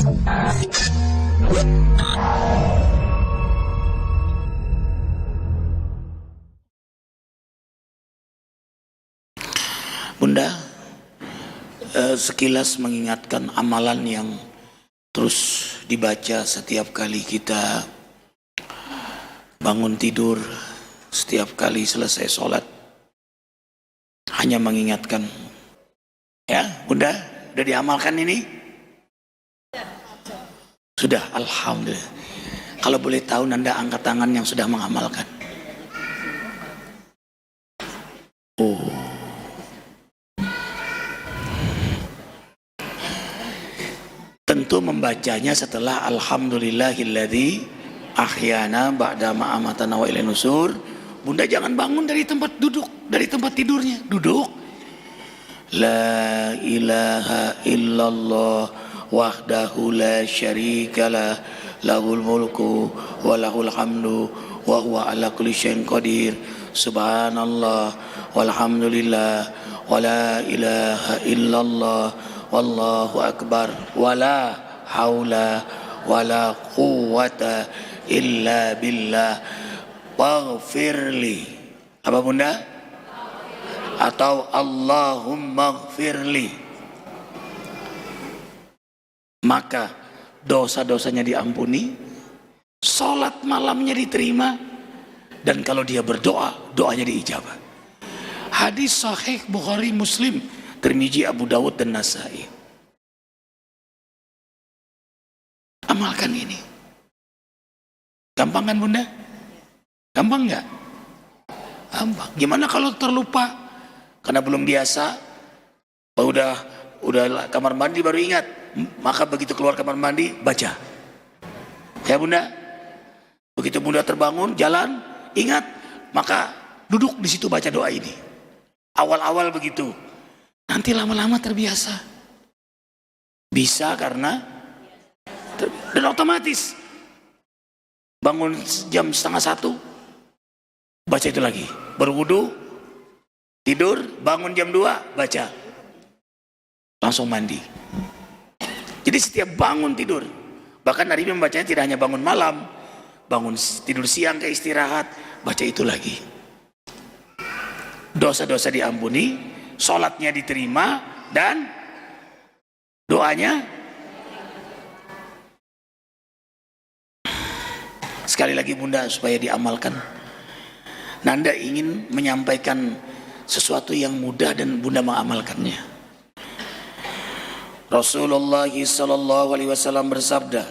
Bunda, sekilas mengingatkan amalan yang terus dibaca setiap kali kita bangun tidur, setiap kali selesai sholat. Hanya mengingatkan, ya Bunda, udah diamalkan ini? Sudah, Alhamdulillah. Kalau boleh tahu Nanda angkat tangan yang sudah mengamalkan. Oh, tentu membacanya setelah Alhamdulillahilladzi ahyana ba'da ma amatana wa ilaihi nusur. Bunda jangan bangun dari tempat duduk, dari tempat tidurnya. Duduk. La ilaha illallah wahdahu la syarikalah lahul mulku wa lahul hamdu wa huwa ala kulli syai'in qadir. Subhanallah walhamdulillah wa la ilaha illallah wallahu akbar wala haula wala quwwata illa billah waghfirli. Apa Bunda? Atau Allahumma ghfirli. Maka dosa-dosanya diampuni, sholat malamnya diterima, dan kalau dia berdoa, doanya diijabah. Hadis sahih Bukhari, Muslim, Tirmizi, Abu Dawud dan Nasai. Amalkan ini. Gampang kan Bunda? Gampang nggak? Gampang. Gimana kalau terlupa? Karena belum biasa. Udah kamar mandi baru ingat. Maka begitu keluar kamar mandi baca. Ya Bunda. Begitu Bunda terbangun jalan ingat. Maka duduk di situ baca doa ini. Awal-awal begitu. Nanti lama-lama terbiasa. Bisa karena dan otomatis bangun jam 12:30 baca itu lagi, berwudu, tidur, bangun jam 2 baca, langsung mandi. Jadi setiap bangun tidur, bahkan hari ini membacanya tidak hanya bangun malam, bangun tidur siang ke istirahat, baca itu lagi. Dosa-dosa diampuni, sholatnya diterima, dan doanya sekali lagi Bunda supaya diamalkan. Nanda ingin menyampaikan sesuatu yang mudah dan Bunda mengamalkannya. Rasulullah SAW bersabda,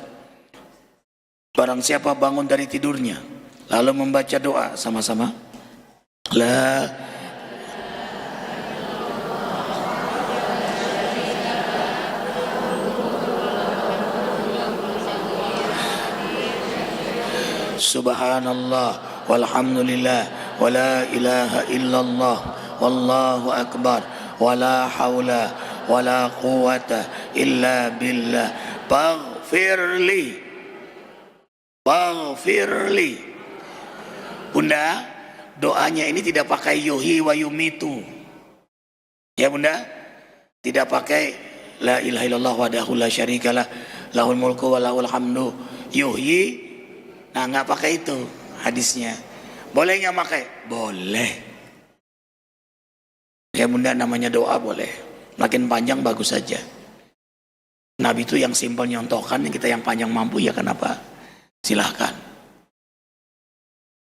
barang siapa bangun dari tidurnya lalu membaca doa sama-sama, La Subhanallah walhamdulillah wa la ilaha illallah wallahu akbar wa la haula wa la quwwata illa billah waghfirli. Bunda, doanya ini tidak pakai yuhyi wa yumitu. Ya Bunda, tidak pakai la ilaha illallah wahdahu la syarikalah lahul mulku wa lahul hamdu yuhyi. Nah, nggak pakai itu hadisnya. Boleh nggak pakai? Boleh. Ya Bunda, namanya doa boleh. Makin panjang bagus saja. Nabi itu yang simpel nyontohkan, kita yang panjang mampu ya kenapa? Silahkan.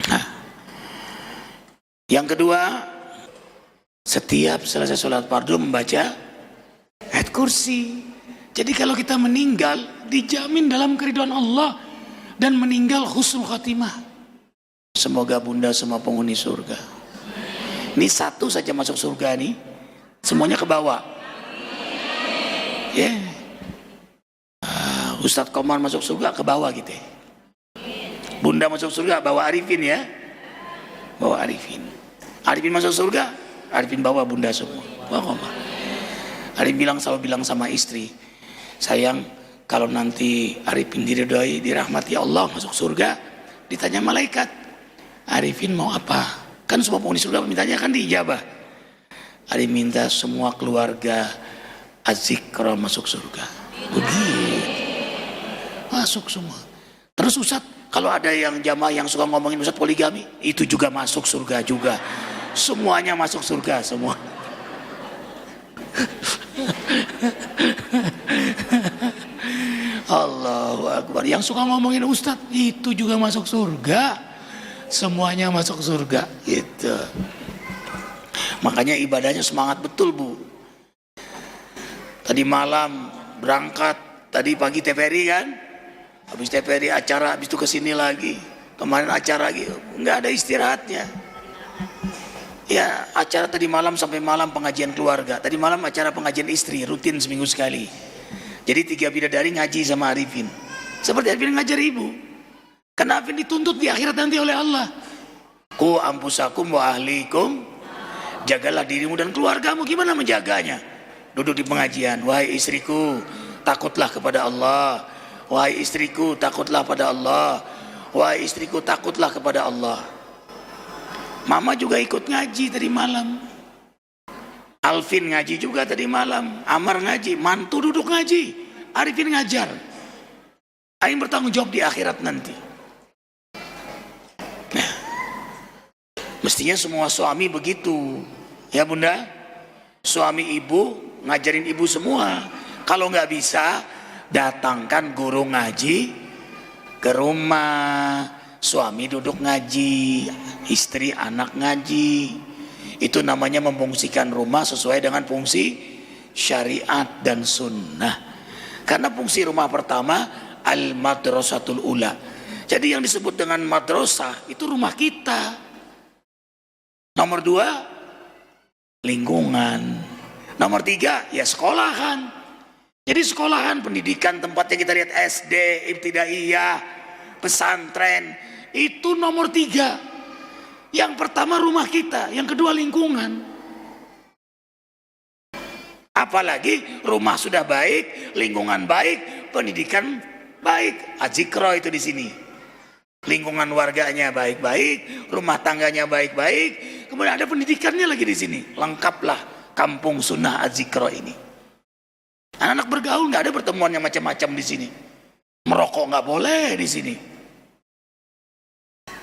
Nah, yang kedua, setiap selesai sholat fardu membaca ayat kursi. Jadi kalau kita meninggal dijamin dalam keridhaan Allah dan meninggal husnul khatimah. Semoga Bunda semua penghuni surga. Ini satu saja masuk surga nih, semuanya ke bawah. Ya. Ustadz Komar masuk surga ke bawah gitu. Bunda masuk surga bawa Arifin ya. Bawa Arifin. Arifin masuk surga, Arifin bawa Bunda semua. Bawa Komar. Arifin selalu bilang sama istri, sayang, kalau nanti Arifin diridhoi, dirahmati Allah masuk surga, ditanya malaikat, Arifin mau apa? Kan semua penghuni surga mintanya kan diijabah. Arifin minta semua keluarga Az-Zikra masuk surga. Begitu. masuk semua. Terus Ustadz, kalau ada yang jamaah yang suka ngomongin Ustadz poligami, itu juga masuk surga juga. Semuanya masuk surga semua. Allahu Akbar. Yang suka ngomongin Ustadz, itu juga masuk surga. Semuanya masuk surga gitu. Makanya ibadahnya semangat betul, Bu. Tadi malam berangkat, tadi pagi TVRI kan, habis TVRI acara, habis itu kesini lagi, kemarin acara lagi, nggak ada istirahatnya. Ya acara tadi malam sampai malam pengajian keluarga, tadi malam acara pengajian istri rutin seminggu sekali. Jadi 3 bidadari ngaji sama Arifin, seperti Arifin ngajar ibu. Karena Arifin dituntut di akhirat nanti oleh Allah. Ku ampusakum wa ahlikum, jagalah dirimu dan keluargamu. Gimana menjaganya? Duduk di pengajian, wahai istriku, takutlah kepada Allah. Wahai istriku, takutlah pada Allah. Wahai istriku, takutlah kepada Allah. Mama juga ikut ngaji tadi malam. Alvin ngaji juga tadi malam. Amar ngaji, mantu duduk ngaji. Arifin ngajar. Arifin bertanggung jawab di akhirat nanti. Nah, mestinya semua suami begitu. Ya Bunda, suami ibu ngajarin ibu semua. Kalau nggak bisa, datangkan guru ngaji ke rumah. Suami duduk ngaji, istri anak ngaji. Itu namanya memfungsikan rumah sesuai dengan fungsi syariat dan sunnah. Karena fungsi rumah pertama al-madrasatul ula. Jadi yang disebut dengan madrasah itu rumah kita. Nomor 2 lingkungan. Nomor 3 ya sekolahan. Jadi sekolahan, pendidikan, tempatnya kita lihat SD, ibtidaiyah, pesantren. Itu nomor 3. Yang pertama rumah kita, yang kedua lingkungan. Apalagi rumah sudah baik, lingkungan baik, pendidikan baik. Azikro itu di sini. Lingkungan warganya baik-baik, rumah tangganya baik-baik, kemudian ada pendidikannya lagi di sini. Lengkaplah kampung sunnah Azikro ini. Anak-anak bergaul nggak ada pertemuan yang macam-macam di sini. Merokok nggak boleh di sini.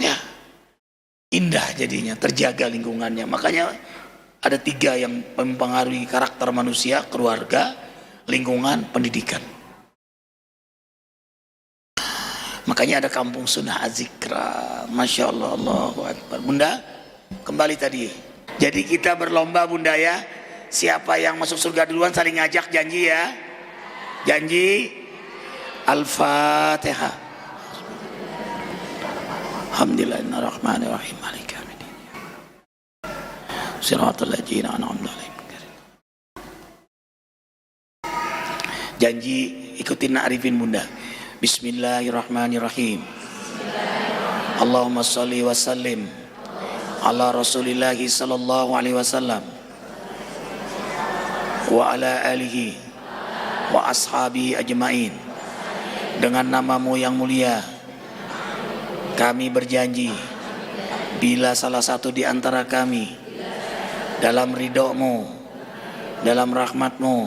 Ya, indah jadinya, terjaga lingkungannya. Makanya ada 3 yang mempengaruhi karakter manusia: keluarga, lingkungan, pendidikan. Makanya ada kampung sunnah Azikra. Masya Allah, Allahu Akbar. Bunda, kembali tadi. Jadi kita berlomba Bunda ya. Siapa yang masuk surga duluan saling ngajak, janji ya. Janji. Al-Fatihah. Alhamdulillahirrahmanirrahim. Maliki yaumiddin. Shiratal ladzina an'amta 'alaihim. Janji ikutin Arifin Bunda. Bismillahirrahmanirrahim. Allahumma shalli wa sallim ala Rasulillahi sallallahu alaihi wasallam wa ala alihi wa ashabi ajmain. Dengan namamu yang mulia kami berjanji, bila salah satu di antara kami dalam ridhomu, dalam rahmatmu,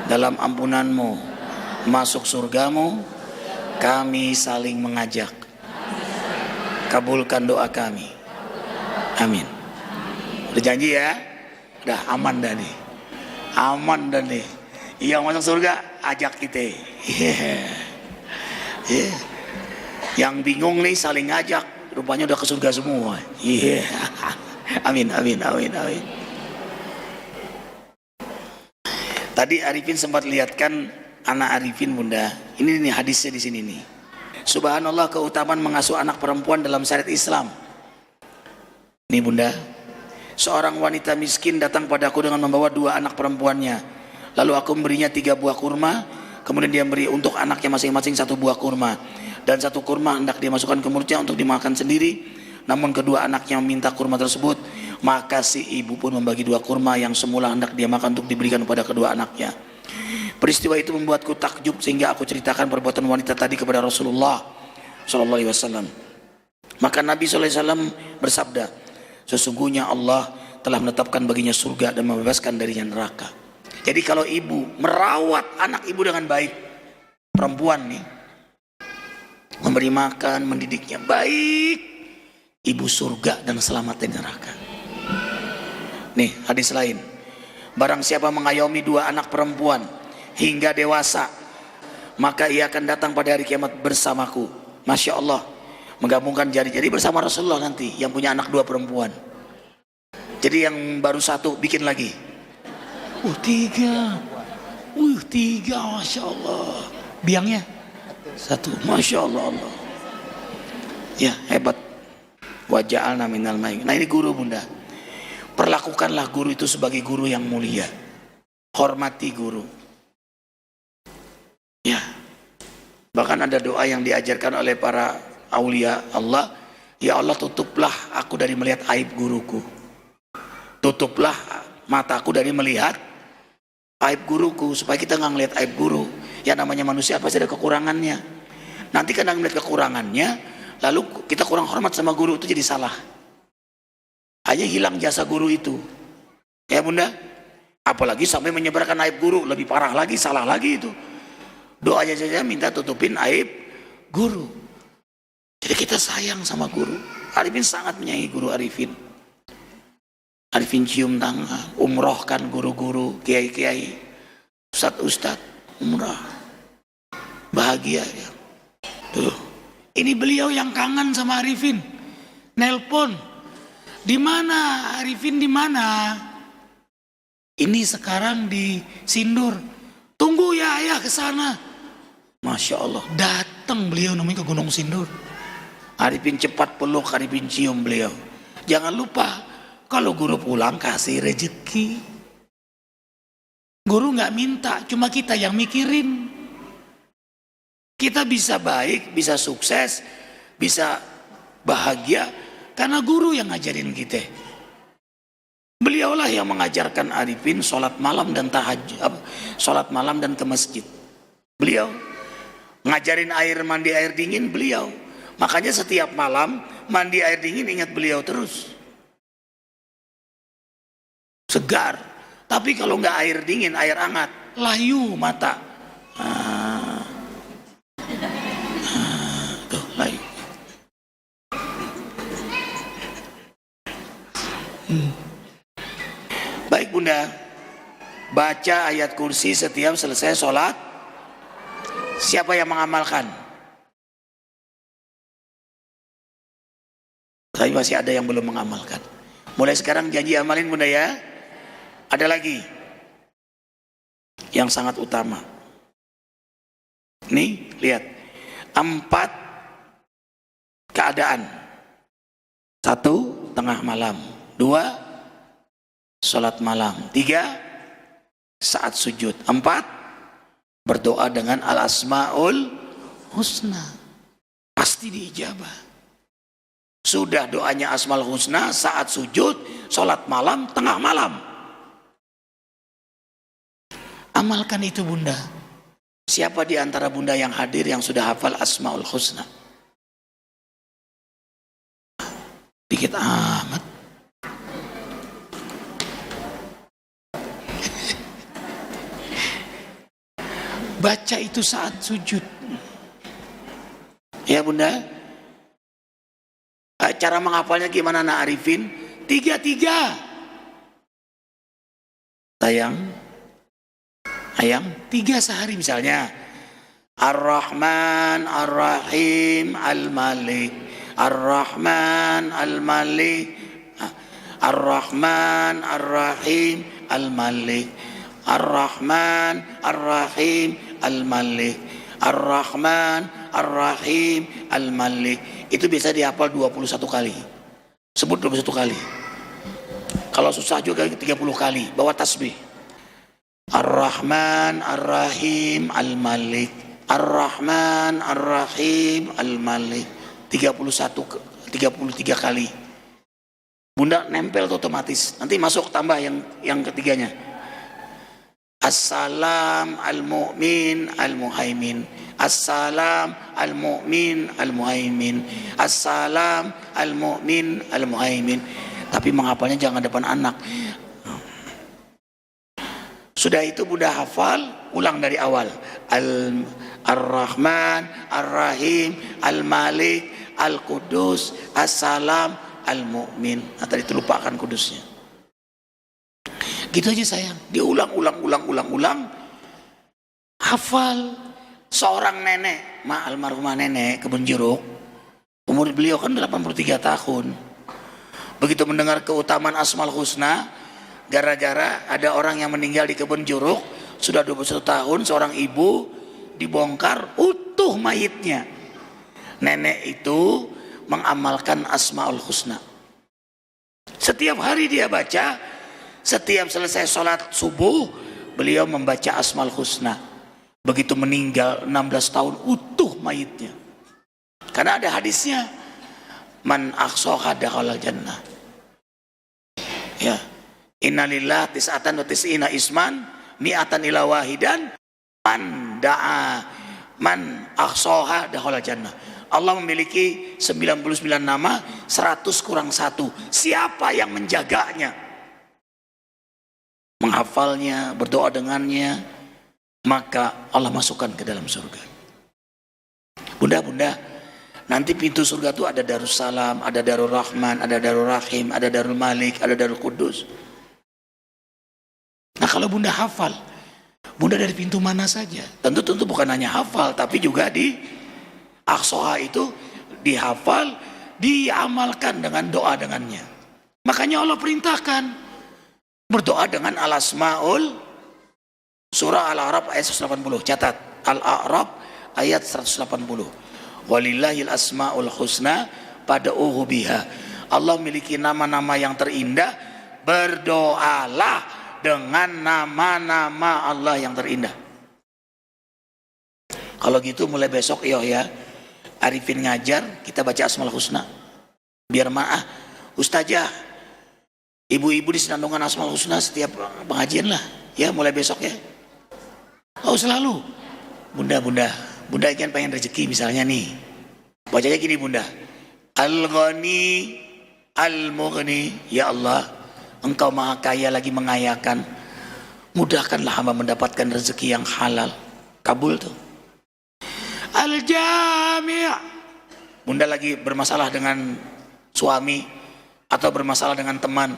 dalam ampunanmu masuk surgamu, kami saling mengajak. Kabulkan doa kami. Amin. Udah janji ya? Udah aman dah nih. Aman dah nih. Yang masuk surga ajak kita. Yeah. Yang bingung nih saling ngajak. Rupanya udah ke surga semua. Yeah. Amin, amin, amin, amin. Tadi Arifin sempat lihatkan anak Arifin Bunda. Ini nih hadisnya di sini nih. Subhanallah, keutamaan mengasuh anak perempuan dalam syariat Islam. Nih Bunda, seorang wanita miskin datang padaku dengan membawa 2 anak perempuannya. Lalu aku memberinya 3 buah kurma. Kemudian dia beri untuk anaknya masing-masing 1 buah kurma. Dan 1 kurma hendak dia masukkan ke mulutnya untuk dimakan sendiri. Namun kedua anaknya meminta kurma tersebut. Maka si ibu pun membagi 2 kurma yang semula hendak dia makan untuk diberikan kepada kedua anaknya. Peristiwa itu membuatku takjub sehingga aku ceritakan perbuatan wanita tadi kepada Rasulullah sallallahu alaihi wasallam. Maka Nabi sallallahu alaihi wasallam bersabda, sesungguhnya Allah telah menetapkan baginya surga dan membebaskan darinya neraka. Jadi kalau ibu merawat anak ibu dengan baik, perempuan nih, memberi makan, mendidiknya baik, ibu surga dan selamat dari neraka. Nih hadis lain, barang siapa mengayomi 2 anak perempuan hingga dewasa, maka ia akan datang pada hari kiamat bersamaku. Masya Allah, menggabungkan jari-jari bersama Rasulullah nanti yang punya anak 2 perempuan. Jadi yang baru 1 bikin lagi. 3, Masya Allah. Biangnya 1, Masya Allah. Ya hebat. Waja'alna minal main. Nah ini guru bunda, perlakukanlah guru itu sebagai guru yang mulia. Hormati guru. Ya, bahkan ada doa yang diajarkan oleh para aulia Allah. Ya Allah, tutuplah aku dari melihat aib guruku. Tutuplah mataku dari melihat aib guruku. Supaya kita nggak ngelihat aib guru. Ya namanya manusia pasti ada kekurangannya. Nanti kadang melihat kekurangannya, lalu kita kurang hormat sama guru, itu jadi salah. Hanya hilang jasa guru itu. Ya bunda, apalagi sampai menyebarkan aib guru, lebih parah lagi, salah lagi itu. Doanya saja minta tutupin aib guru. Jadi kita sayang sama guru. Arifin sangat menyayangi guru Arifin. Arifin cium tangan, umrohkan guru-guru, kiai-kiai, ustadz-ustadz, umrah. Bahagia ya. Tuh. Ini beliau yang kangen sama Arifin. Nelpon. Di mana Arifin, di mana? Ini sekarang di Sindur. Tunggu ya ayah ke sana. Masya Allah, datang beliau namanya ke Gunung Sindur. Arifin cepat peluk, Arifin cium beliau. Jangan lupa, kalau guru pulang kasih rezeki. Guru nggak minta, cuma kita yang mikirin. Kita bisa baik, bisa sukses, bisa bahagia karena guru yang ngajarin kita. Beliaulah yang mengajarkan Arifin sholat malam dan tahajud, sholat malam dan ke masjid. Beliau ngajarin air mandi air dingin, beliau. Makanya setiap malam mandi air dingin ingat beliau terus. Segar. Tapi kalau nggak air dingin, air hangat, layu mata. Tuh layu. Baik bunda, baca ayat kursi setiap selesai sholat. Siapa yang mengamalkan? Tapi masih ada yang belum mengamalkan. Mulai sekarang janji amalin bunda ya. Ada lagi yang sangat utama. Nih lihat, 4 keadaan. 1 tengah malam, 2 sholat malam, 3 saat sujud, 4 berdoa dengan al-asmaul husna. Pasti diijabah. Sudah doanya asmaul husna saat sujud, sholat malam, tengah malam. Amalkan itu bunda. Siapa di antara bunda yang hadir yang sudah hafal asmaul husna? Dikit amat. Baca itu saat sujud. Ya bunda. Cara menghafalnya gimana nak Arifin? 3 sayang. Ayang 3 sehari misalnya. Ar-Rahman, Ar-Rahim, Al-Malik. Ar-Rahman, Al-Malik. Ar-Rahman, Ar-Rahim, Al-Malik. Ar-Rahman, Ar-Rahim, Al-Malik. Ar-Rahman, Ar-Rahim, Al-Malik. Itu biasa dihafal 21 kali. Sebut 21 kali. Kalau susah juga 30 kali. Bawa tasbih. Ar-Rahman, Ar-Rahim, Al-Malik. Ar-Rahman, Ar-Rahim, Al-Malik. 33 kali. Bunda nempel otomatis. Nanti masuk tambah yang ketiganya. Assalam al-mu'min al-muhaimin. Assalam al-mu'min al-muhaimin. Assalam al-mu'min al-muhaimin. Tapi menghafalnya jangan depan anak. Sudah itu bunda hafal, ulang dari awal. Ar-Rahman, Ar-Rahim, Al-Malik, Al-Qudus, As-Salam, Al-Mu'min. Nah, tadi itu lupakan kudusnya. Gitu aja sayang, diulang. Hafal. Seorang nenek, almarhumah nenek Kebun Jeruk, umur beliau kan 83 tahun. Begitu mendengar keutamaan Asmaul Husna, gara-gara ada orang yang meninggal di Kebun Jeruk, sudah 21 tahun, seorang ibu dibongkar utuh mayitnya. Nenek itu mengamalkan Asmaul Husna. Setiap hari dia baca, setiap selesai sholat subuh, beliau membaca Asmaul Husna. Begitu meninggal 16 tahun utuh mayitnya. Karena ada hadisnya, man aqsaha dakhalal jannah. Ya. Innalillah tis'atan wa tis'ina isman mi'atan ila wahidan man da'a man aqsaha dakhalal jannah. Allah memiliki 99 nama, 100 kurang 1. Siapa yang menjaganya? Menghafalnya, berdoa dengannya, maka Allah masukkan ke dalam surga. Bunda, nanti pintu surga itu ada Darussalam, ada Darul Rahman, ada Darul Rahim, ada Darul Malik, ada Darul Qudus. Nah kalau bunda hafal, bunda dari pintu mana saja? Tentu bukan hanya hafal, tapi juga di Aqsaha itu dihafal, diamalkan dengan doa dengannya. Makanya Allah perintahkan berdoa dengan Al-Asmaul. Surah Al-A'raf ayat 180. Catat, Al-A'raf ayat 180. Walillahil asmaul husna pad'uhu biha. Allah memiliki nama-nama yang terindah, berdoalah dengan nama-nama Allah yang terindah. Kalau gitu mulai besok ya Arifin ngajar, kita baca Asmaul Husna. Biar Ustazah, ibu-ibu disenandungkan Asmaul Husna setiap pengajian lah. Ya mulai besok ya. Oh selalu. Bunda kan pengen rezeki misalnya nih. Bacanya gini bunda. Al-Ghani Al-Mughni. Ya Allah, Engkau maha kaya lagi mengayakan. Mudahkanlah hamba mendapatkan rezeki yang halal. Kabul tuh. Al-Jami'. Bunda lagi bermasalah dengan suami atau bermasalah dengan teman.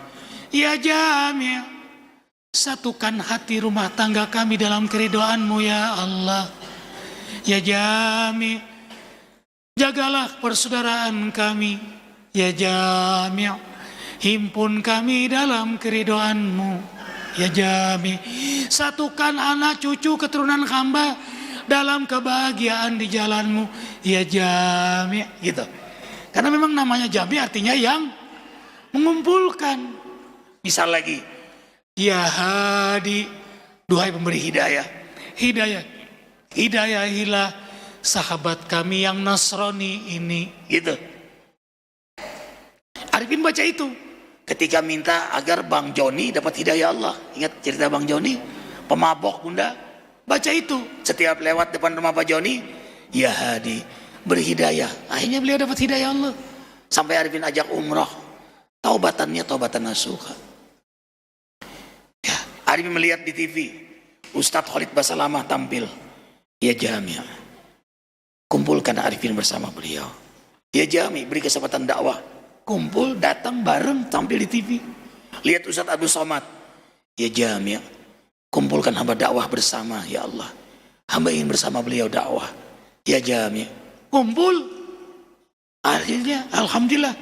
Ya Jami', satukan hati rumah tangga kami dalam keridhaan-Mu ya Allah. Ya Jami', jagalah persaudaraan kami. Ya Jami', himpun kami dalam keridhaan-Mu. Ya Jami', satukan anak cucu keturunan hamba dalam kebahagiaan di jalan-Mu. Ya Jami', gitu. Karena memang namanya Jami' artinya yang mengumpulkan. Misal lagi, ya Hadi, duhai pemberi hidayah, hidayahilah sahabat kami yang Nasrani ini, gitu. Arifin baca itu ketika minta agar Bang Joni dapat hidayah Allah. Ingat cerita Bang Joni, pemabok bunda, baca itu setiap lewat depan rumah Pak Joni, ya Hadi, beri hidayah. Akhirnya beliau dapat hidayah Allah. Sampai Arifin ajak umrah, taubatannya taubatan nasuha. Arifin melihat di TV Ustadz Khalid Basalamah tampil. Ya Jami', kumpulkan Arifin bersama beliau. Ya Jami', beri kesempatan dakwah. Kumpul, datang bareng, tampil di TV. Lihat Ustadz Abdul Somad. Ya Jami', kumpulkan hamba dakwah bersama ya Allah. Hamba ingin bersama beliau dakwah. Ya Jami', kumpul. Akhirnya alhamdulillah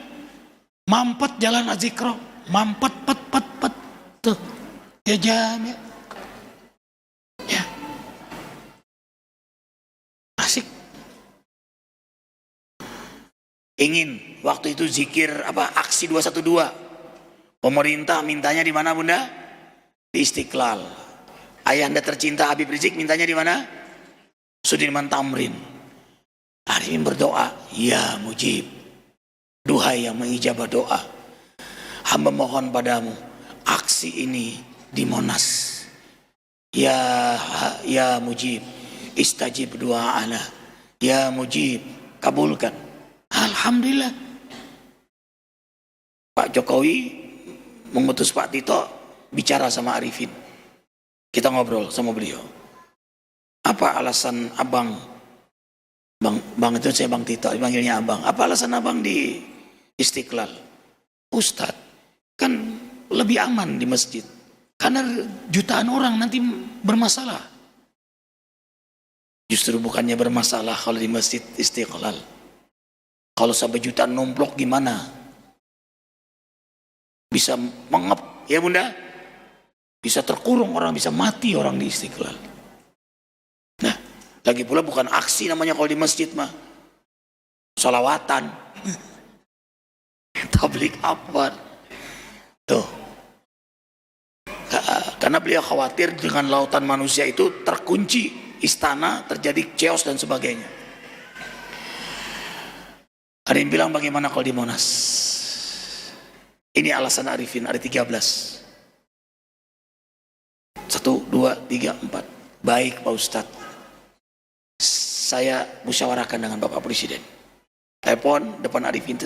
mampet jalan Azikro, mampet pet tuh. Ya Jami', ya asik. Ingin waktu itu zikir aksi 212. Pemerintah mintanya di mana bunda? Di Istiqlal. Ayahanda tercinta Habib Rizik mintanya di mana? Sudirman Tamrin. Arifin berdoa, ya Mujib, duhai yang mengijabah doa, hamba mohon padamu aksi ini di Monas. Ya Mujib, istajib du'ana. Ya Mujib, kabulkan. Alhamdulillah. Pak Jokowi mengutus Pak Tito bicara sama Arifin. Kita ngobrol sama beliau. Apa alasan abang? Bang itu saya Bang Tito, panggilnya abang. Apa alasan abang di Istiqlal? Ustadz, kan lebih aman di masjid. Karena jutaan orang nanti bermasalah. Justru bukannya bermasalah kalau di masjid Istiqlal. Kalau sampai jutaan nomplok gimana? Bisa mengep, ya bunda? Bisa terkurung orang, bisa mati orang di Istiqlal. Nah, lagi pula bukan aksi namanya kalau di masjid mah. Salawatan. Tablik akbar. Tuh. Karena beliau khawatir dengan lautan manusia itu terkunci istana, terjadi chaos dan sebagainya. Ada yang bilang bagaimana kalau di Monas? Ini alasan Arifin, hari 13. 1, 2, 3, 4. Baik Pak Ustadz, saya musyawarahkan dengan Bapak Presiden. Telepon depan Arifin.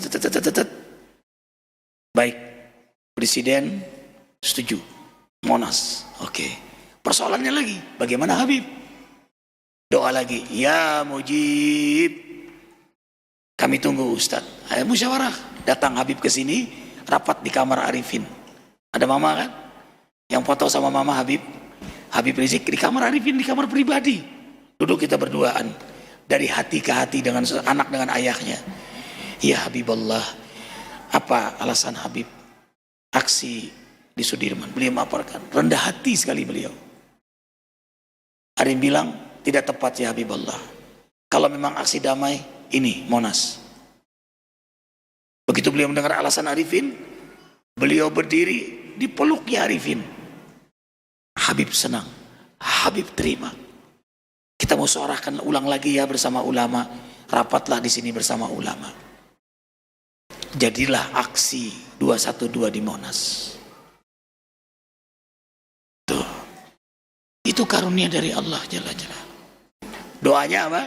Baik, Presiden setuju. Monas, oke. Persoalannya lagi, bagaimana Habib? Doa lagi, ya Mujib. Kami tunggu Ustadz. Ayo musyawarah. Datang Habib ke sini, rapat di kamar Arifin. Ada mama kan? Yang foto sama mama Habib. Habib Rizik di kamar Arifin, di kamar pribadi. Duduk kita berduaan. Dari hati ke hati dengan anak dengan ayahnya. Ya Habibullah, apa alasan Habib aksi di Sudirman? Beliau memaparkan, rendah hati sekali beliau. Ada yang bilang, tidak tepat ya Habibullah. Kalau memang aksi damai, ini Monas. Begitu beliau mendengar alasan Arifin, beliau berdiri di peluknya Arifin. Habib senang, Habib terima. Kita mau suarakan ulang lagi ya bersama ulama. Rapatlah di sini bersama ulama. Jadilah aksi 212 di Monas. Tuh. Itu karunia dari Allah Jalla Jalla. Doanya apa?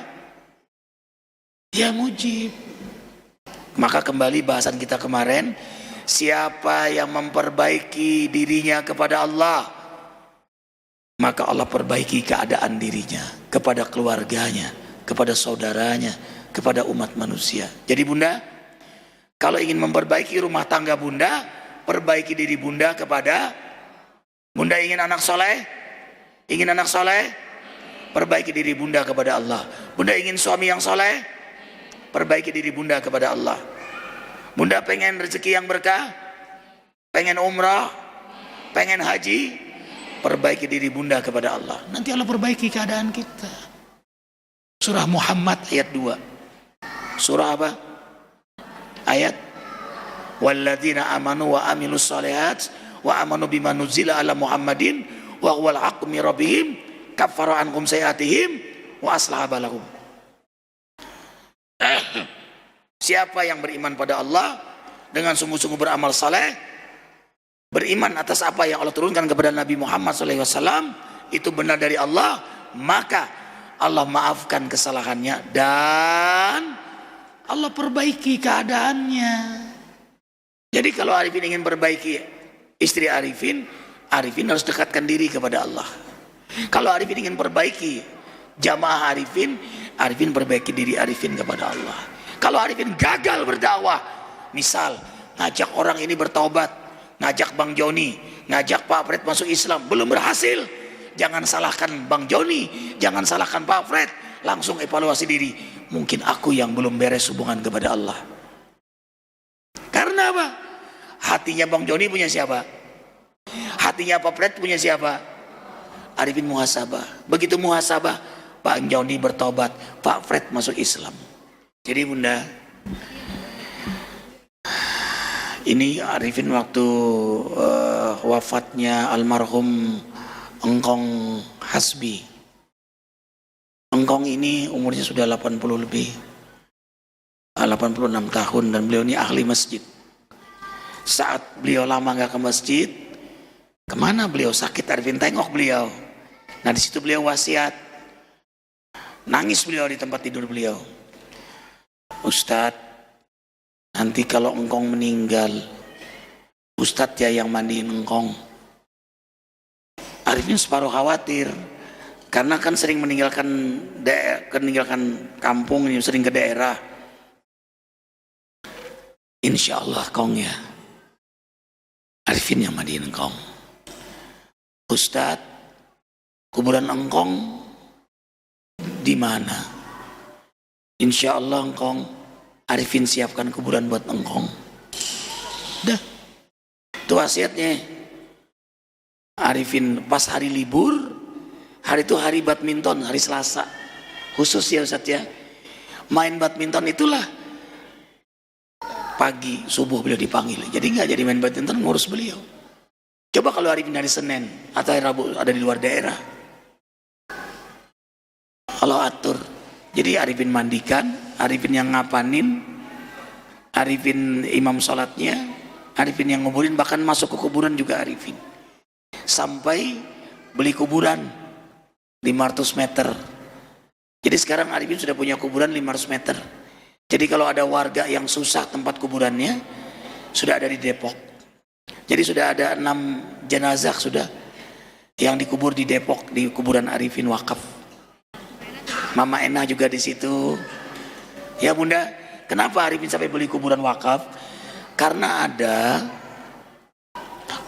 Ya Mujib. Maka kembali bahasan kita kemarin, siapa yang memperbaiki dirinya kepada Allah, maka Allah perbaiki keadaan dirinya, kepada keluarganya, kepada saudaranya, kepada umat manusia. Jadi bunda, kalau ingin memperbaiki rumah tangga bunda, perbaiki diri bunda kepada, bunda ingin anak soleh? Ingin anak soleh? Perbaiki diri bunda kepada Allah. Bunda ingin suami yang soleh? Perbaiki diri bunda kepada Allah. Bunda pengen rezeki yang berkah? Pengen umrah? Pengen haji? Perbaiki diri bunda kepada Allah. Nanti Allah perbaiki keadaan kita. Surah Muhammad ayat 2. Surah apa? Ayat walladzina amanu wa amilus solihat wa amanu bima nuzila ala Muhammadin wa huwal haqqu min rabbihim kaffara anhum sayiatihim wa aslaha balahum. Siapa yang beriman pada Allah dengan sungguh-sungguh beramal saleh, beriman atas apa yang Allah turunkan kepada Nabi Muhammad SAW, itu benar dari Allah, maka Allah maafkan kesalahannya dan Allah perbaiki keadaannya. Jadi kalau Arifin ingin perbaiki istri Arifin, Arifin harus dekatkan diri kepada Allah. Kalau Arifin ingin perbaiki jamaah Arifin, Arifin perbaiki diri Arifin kepada Allah. Kalau Arifin gagal berdakwah, misal ngajak orang ini bertaubat, ngajak Bang Joni, ngajak Pak Fred masuk Islam, belum berhasil, jangan salahkan Bang Joni, jangan salahkan Pak Fred, langsung evaluasi diri. Mungkin aku yang belum beres hubungan kepada Allah. Karena apa? Hatinya Bang Joni punya siapa? Hatinya Pak Fred punya siapa? Arifin muhasabah. Begitu muhasabah, Pak Joni bertobat, Pak Fred masuk Islam. Jadi bunda, ini Arifin waktu wafatnya almarhum Engkong Hasbi. Engkong ini umurnya sudah 80 lebih, 86 tahun, dan beliau ini ahli masjid. Saat beliau lama nggak ke masjid, kemana beliau sakit, Arifin tengok beliau. Nah di situ beliau wasiat, nangis beliau di tempat tidur beliau. Ustadz, nanti kalau engkong meninggal, Ustadz ya yang mandiin engkong. Arifin separuh khawatir, Karena kan sering meninggalkan kampung, sering ke daerah. Insya Allah kong ya, Arifin yang mandiin engkong. Ustadz, kuburan engkong di mana? Insya Allah engkong, Arifin siapkan kuburan buat engkong. Dah, itu wasiatnya. Arifin pas hari libur, hari itu hari badminton, hari Selasa, khusus ya Ustadz ya. Main badminton itulah pagi subuh beliau dipanggil. Jadi nggak jadi main badminton, ngurus beliau. Coba kalau Arifin hari Senin atau hari Rabu ada di luar daerah, kalau atur. Jadi Arifin mandikan, Arifin yang ngapanin, Arifin imam sholatnya, Arifin yang nguburin, bahkan masuk ke kuburan juga Arifin. Sampai beli kuburan 500 meter. Jadi sekarang Arifin sudah punya kuburan 500 meter. Jadi kalau ada warga yang susah tempat kuburannya, sudah ada di Depok. Jadi sudah ada 6 jenazah sudah yang dikubur di Depok, di kuburan Arifin wakaf. Mama Ena juga di situ. Ya Bunda, kenapa Arifin sampai beli kuburan wakaf? Karena ada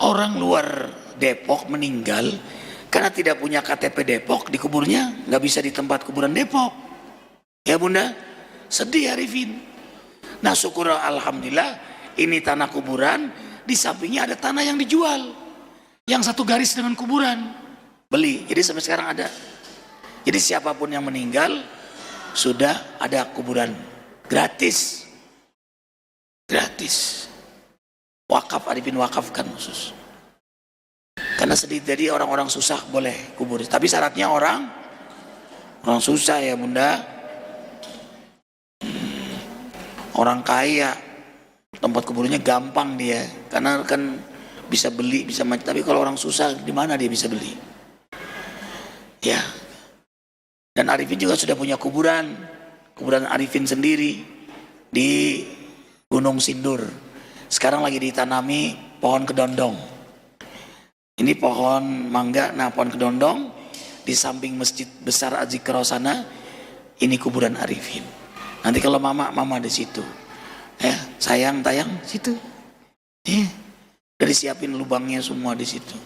orang luar Depok meninggal karena tidak punya KTP Depok, dikuburnya nggak bisa di tempat kuburan Depok. Ya Bunda, sedih Arifin. Nah syukur alhamdulillah, ini tanah kuburan, di sampingnya ada tanah yang dijual, yang satu garis dengan kuburan, beli. Jadi sampai sekarang ada. Jadi siapapun yang meninggal sudah ada kuburan gratis, gratis. Wakaf, Arifin wakafkan khusus. Karena sedih, jadi orang-orang susah boleh kubur. Tapi syaratnya orang susah ya Bunda. Orang kaya tempat kuburnya gampang dia, karena kan bisa beli, bisa macam. Tapi kalau orang susah, di mana dia bisa beli? Ya. Dan Arifin juga sudah punya kuburan Arifin sendiri di Gunung Sindur. Sekarang lagi ditanami pohon kedondong. Ini pohon mangga, nah pohon kedondong di samping Masjid Besar Azikra sana, ini kuburan Arifin. Nanti kalau mama di situ, ya sayang tayang situ, ya, udah disiapin lubangnya semua di situ.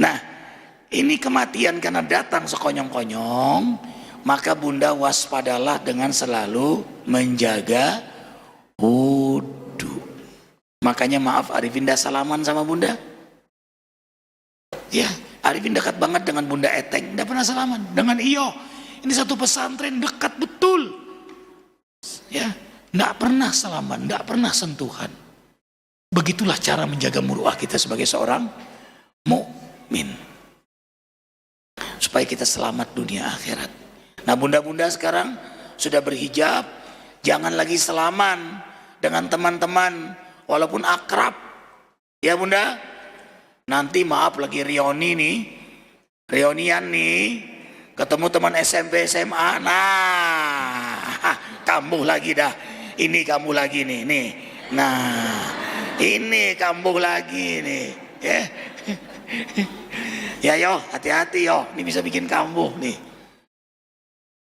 Nah, ini kematian karena datang sekonyong-konyong, maka Bunda waspadalah dengan selalu menjaga wudhu. Makanya maaf Arifin dah salaman sama Bunda. Ya, Arifin dekat banget dengan Bunda Eteng, dah pernah salaman. Dengan Iyo, ini satu pesantren dekat betul. Ya, nggak pernah salaman, nggak pernah sentuhan. Begitulah cara menjaga muruah kita sebagai seorang mukmin, supaya kita selamat dunia akhirat. Nah bunda-bunda sekarang sudah berhijab, jangan lagi salaman dengan teman-teman walaupun akrab. Ya Bunda, nanti maaf lagi reunian nih, ketemu teman SMP SMA, nah kambuh lagi dah, ini kambuh lagi nih, nah ini kambuh lagi nih, ya. Ya yo, hati-hati yo, ini bisa bikin kambuh nih.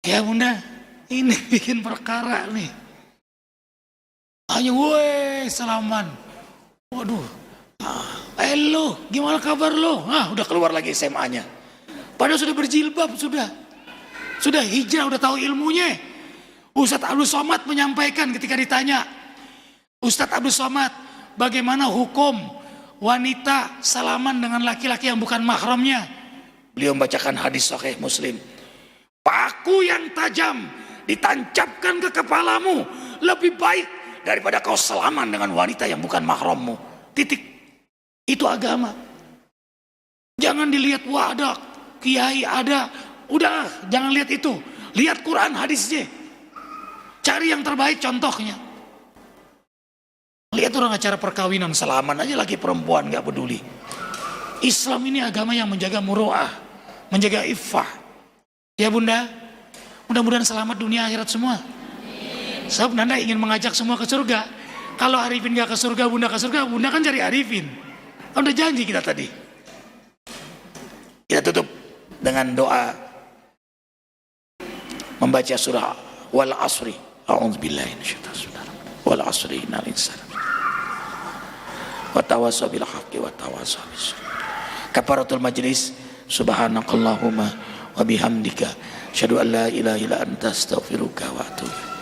Ya Bunda, ini bikin perkara nih. Ayo woi salaman, waduh, lo gimana kabar lo? Udah keluar lagi SMA-nya. Padahal sudah berjilbab, sudah hijrah, udah tahu ilmunya. Ustadz Abdul Somad menyampaikan ketika ditanya, Ustadz Abdul Somad, bagaimana hukum wanita salaman dengan laki-laki yang bukan mahramnya? Beliau membacakan hadis Sahih Muslim. Paku yang tajam ditancapkan ke kepalamu lebih baik daripada kau salaman dengan wanita yang bukan mahrammu. Titik. Itu agama. Jangan dilihat wah ada kiai ada, udah jangan lihat itu. Lihat Quran hadisnya. Cari yang terbaik contohnya. Lihat orang acara perkawinan salaman aja lagi perempuan gak peduli. Islam ini agama yang menjaga muruah, menjaga iffah. Ya Bunda, mudah-mudahan selamat dunia akhirat semua. Sebab Nanda ingin mengajak semua ke surga. Kalau Arifin gak ke surga, Bunda ke surga, Bunda kan cari Arifin. Udah janji kita tadi. Kita tutup dengan doa membaca surah wal asri, a'udzubillahi minasyaitonir wal asri innal insana wa tawassaw bil haqqi wa tawassaw bis sabr. Kafaratul majlis, subhanakallahumma wa bihamdika asyhadu an la ilaha illa anta astaghfiruka wa atubu